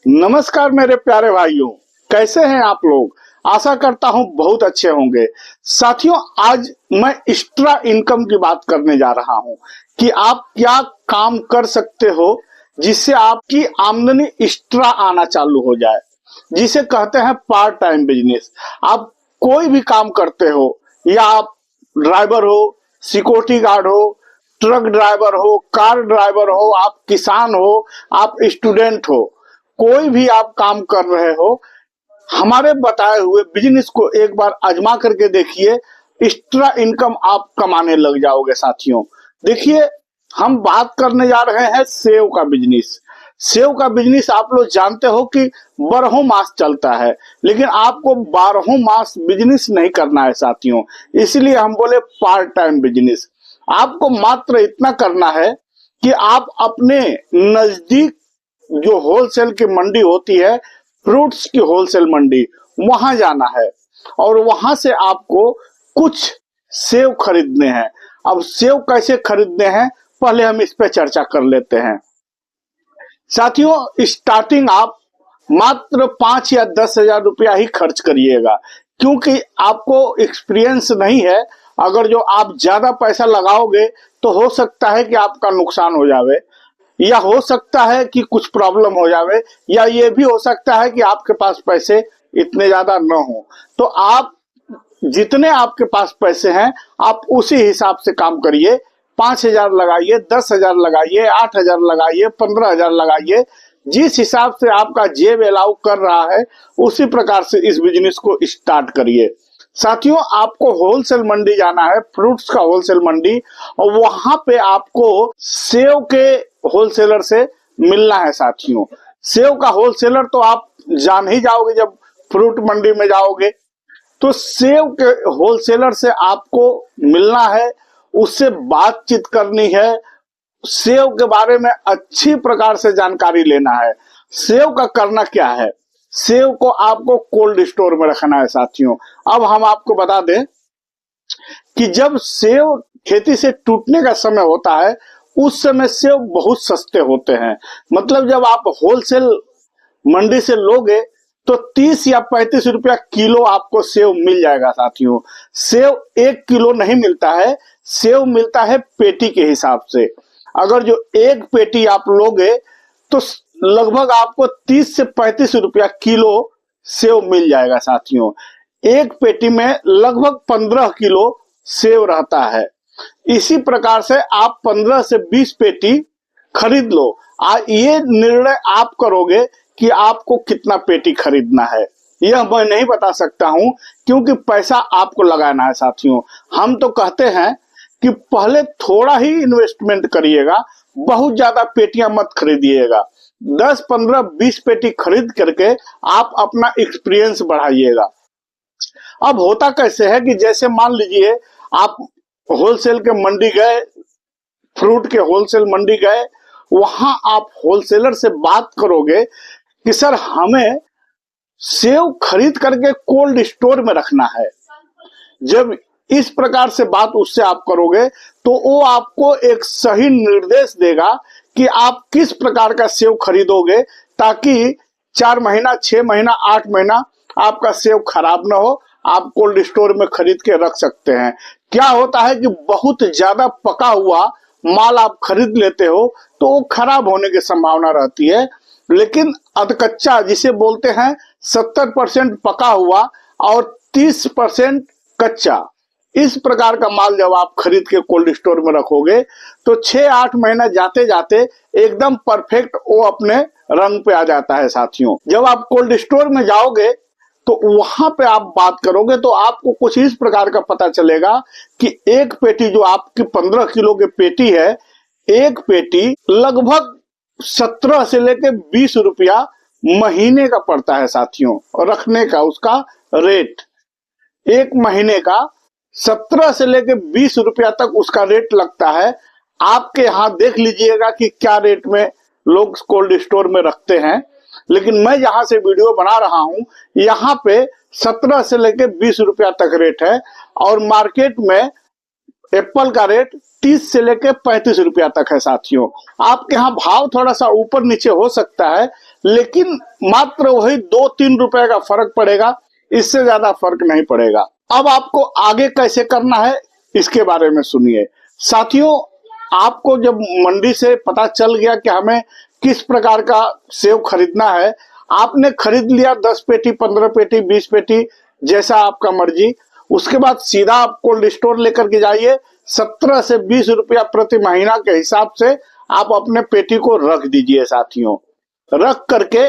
नमस्कार मेरे प्यारे भाइयों, कैसे हैं आप लोग। आशा करता हूं बहुत अच्छे होंगे। साथियों, आज मैं एक्स्ट्रा इनकम की बात करने जा रहा हूं कि आप क्या काम कर सकते हो जिससे आपकी आमदनी एक्स्ट्रा आना चालू हो जाए, जिसे कहते हैं पार्ट टाइम बिजनेस। आप कोई भी काम करते हो, या आप ड्राइवर हो, सिक्योरिटी गार्ड हो, ट्रक ड्राइवर हो, कार ड्राइवर हो, आप किसान हो, आप स्टूडेंट हो, कोई भी आप काम कर रहे हो, हमारे बताए हुए बिजनेस को एक बार आजमा करके देखिए। एक्स्ट्रा इनकम आप कमाने लग जाओगे। साथियों देखिए, हम बात करने जा रहे हैं सेव का बिजनेस। सेव का बिजनेस आप लोग जानते हो कि 12 मास चलता है, लेकिन आपको 12 मास बिजनेस नहीं करना है साथियों। इसलिए हम बोले पार्ट टाइम बिजनेस। आपको मात्र इतना करना है कि आप अपने नजदीक जो होलसेल की मंडी होती है, फ्रूट्स की होलसेल मंडी, वहां जाना है और वहां से आपको कुछ सेव खरीदने हैं। अब सेव कैसे खरीदने हैं, पहले हम इस पे चर्चा कर लेते हैं। साथियों, स्टार्टिंग आप मात्र 5 या 10 हजार रुपया ही खर्च करिएगा, क्योंकि आपको एक्सपीरियंस नहीं है। अगर जो आप ज्यादा पैसा लगाओगे तो हो सकता है कि आपका नुकसान हो जावे, या हो सकता है कि कुछ प्रॉब्लम हो जावे, या ये भी हो सकता है कि आपके पास पैसे इतने ज्यादा न हो। तो आप जितने आपके पास पैसे हैं, आप उसी हिसाब से काम करिए। 5 हजार लगाइए, 10 हजार लगाइए, 8 हजार लगाइए, 15 हजार लगाइए। जिस हिसाब से आपका जेब अलाउ कर रहा है, उसी प्रकार से इस बिजनेस को स्टार्ट करिए। साथियों, आपको होलसेल मंडी जाना है, फ्रूट्स का होलसेल मंडी, और वहां पे आपको सेव के होलसेलर से मिलना है। साथियों, सेव का होलसेलर तो आप जान ही जाओगे जब फ्रूट मंडी में जाओगे। तो सेव के होलसेलर से आपको मिलना है, उससे बातचीत करनी है, सेव के बारे में अच्छी प्रकार से जानकारी लेना है। सेव का करना क्या है, सेव को आपको कोल्ड स्टोर में रखना है। साथियों, अब हम आपको बता दें कि जब सेव खेती से टूटने का समय होता है, उस समय सेव बहुत सस्ते होते हैं। मतलब जब आप होलसेल मंडी से लोगे तो 30 या 35 रुपया किलो आपको सेव मिल जाएगा। साथियों, सेव 1 किलो नहीं मिलता है, सेव मिलता है पेटी के हिसाब से। अगर जो एक पेटी आप लोगे तो लगभग आपको 30 से 35 रुपया किलो सेव मिल जाएगा। साथियों, एक पेटी में लगभग 15 किलो सेव रहता है। इसी प्रकार से आप 15 से 20 पेटी खरीद लो। ये निर्णय आप करोगे कि आपको कितना पेटी खरीदना है। यह मैं नहीं बता सकता हूं, क्योंकि पैसा आपको लगाना है। साथियों, हम तो कहते हैं कि पहले थोड़ा ही इन्वेस्टमेंट करिएगा, बहुत ज्यादा पेटियां मत खरीदिएगा। 10, 15, 20 पेटी खरीद करके आप अपना एक्सपीरियंस बढ़ाइएगा। अब होता कैसे है कि जैसे मान लीजिए आप होलसेल के मंडी गए, फ्रूट के होलसेल मंडी गए, वहां आप होलसेलर से बात करोगे कि सर हमें सेव खरीद करके कोल्ड स्टोर में रखना है। जब इस प्रकार से बात उससे आप करोगे तो वो आपको एक सही निर्देश देगा कि आप किस प्रकार का सेव खरीदोगे, ताकि 4 महीना, 6 महीना, 8 महीना आपका सेव खराब ना हो। आप कोल्ड स्टोर में खरीद के रख सकते हैं। क्या होता है कि बहुत ज्यादा पका हुआ माल आप खरीद लेते हो तो वो खराब होने की संभावना रहती है, लेकिन अधकच्चा जिसे बोलते हैं 70% पका हुआ और 30% कच्चा, इस प्रकार का माल जब आप खरीद के कोल्ड स्टोर में रखोगे तो 6-8 महीना जाते जाते एकदम परफेक्ट वो अपने रंग पे आ जाता है। साथियों, जब आप कोल्ड स्टोर में जाओगे तो वहां पे आप बात करोगे तो आपको कुछ इस प्रकार का पता चलेगा कि एक पेटी जो आपकी 15 किलो की पेटी है, एक पेटी लगभग 17 से लेके 20 रुपया महीने का पड़ता है। साथियों, रखने का उसका रेट एक महीने का 17 से लेके 20 रुपया तक उसका रेट लगता है। आपके यहाँ देख लीजिएगा कि क्या रेट में लोग कोल्ड स्टोर में रखते हैं, लेकिन मैं जहां से वीडियो बना रहा हूं यहाँ पे 17 से लेके 20 रुपया तक रेट है। और मार्केट में एप्पल का रेट 30 से लेके 35 रुपया तक है साथियों। आपके यहाँ भाव थोड़ा सा ऊपर नीचे हो सकता है, लेकिन मात्र वही 2-3 रुपए का फर्क पड़ेगा, इससे ज्यादा फर्क नहीं पड़ेगा। अब आपको आगे कैसे करना है इसके बारे में सुनिए साथियों। आपको जब मंडी से पता चल गया कि हमें किस प्रकार का सेव खरीदना है, आपने खरीद लिया 10 पेटी, 15 पेटी, 20 पेटी, जैसा आपका मर्जी। उसके बाद सीधा आप कोल्ड स्टोर लेकर के जाइए। 17 से 20 रुपया प्रति महीना के हिसाब से आप अपने पेटी को रख दीजिए साथियों। रख करके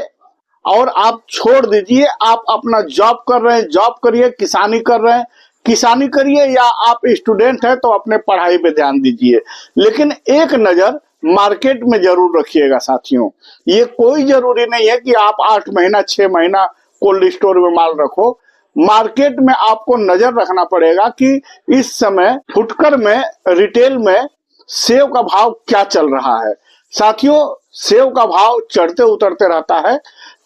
और आप छोड़ दीजिए। आप अपना जॉब कर रहे हैं, जॉब करिए, किसानी कर रहे हैं, किसानी करिए, या आप स्टूडेंट हैं तो अपने पढ़ाई पे ध्यान दीजिए। लेकिन एक नजर मार्केट में जरूर रखिएगा साथियों। ये कोई जरूरी नहीं है कि आप 8 महीना 6 महीना कोल्ड स्टोर में माल रखो। मार्केट में आपको नजर रखना पड़ेगा कि इस समय फुटकर में, रिटेल में सेव का भाव क्या चल रहा है साथियों। सेव का भाव चढ़ते उतरते रहता है।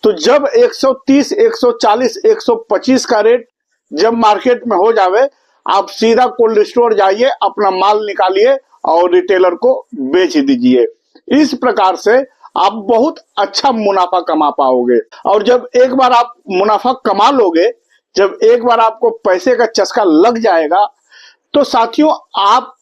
तो जब 130, 140, 125 का रेट जब मार्केट में हो जावे, आप सीधा कोल्ड स्टोर जाइए, अपना माल निकालिए और रिटेलर को बेच दीजिए। इस प्रकार से आप बहुत अच्छा मुनाफा कमा पाओगे। और जब एक बार आप मुनाफा कमा लोगे, जब एक बार आपको पैसे का चस्का लग जाएगा, तो साथियों आप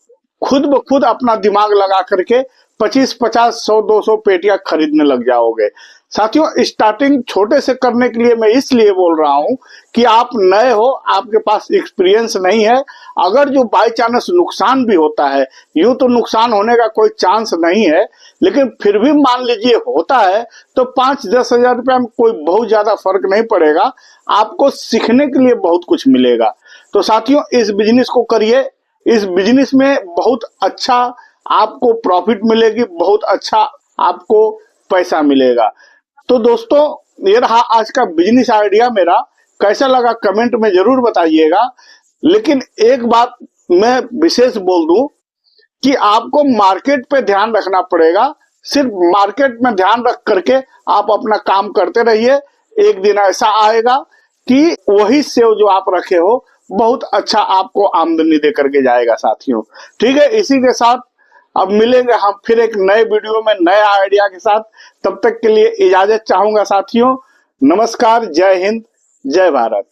खुद ब खुद अपना दिमाग लगा करके 25, 50, 100, 200 पेटियां खरीदने लग जाओगे साथियों। स्टार्टिंग छोटे से करने के लिए मैं इसलिए बोल रहा हूं कि आप नए हो, आपके पास एक्सपीरियंस नहीं है। अगर जो बाई चांस नुकसान भी होता है, यूं तो नुकसान होने का कोई चांस नहीं है, लेकिन फिर भी मान लीजिए होता है, तो 5-10 हजार रुपया में कोई बहुत ज्यादा फर्क नहीं पड़ेगा। आपको सीखने के लिए बहुत कुछ मिलेगा। तो साथियों इस बिजनेस को करिए। इस बिजनेस में बहुत अच्छा आपको प्रॉफिट मिलेगी, बहुत अच्छा आपको पैसा मिलेगा। तो दोस्तों ये रहा आज का बिजनेस आइडिया मेरा। कैसा लगा कमेंट में जरूर बताइएगा। लेकिन एक बात मैं विशेष बोल दूं कि आपको मार्केट पे ध्यान रखना पड़ेगा। सिर्फ मार्केट में ध्यान रख करके आप अपना काम करते रहिए। एक दिन ऐसा आएगा कि वही सेव जो आप रखे हो बहुत अच्छा आपको आमदनी दे करके जाएगा साथियों। ठीक है, इसी के साथ अब मिलेंगे हम फिर एक नए वीडियो में नए आइडिया के साथ। तब तक के लिए इजाजत चाहूंगा साथियों। नमस्कार, जय हिंद, जय भारत।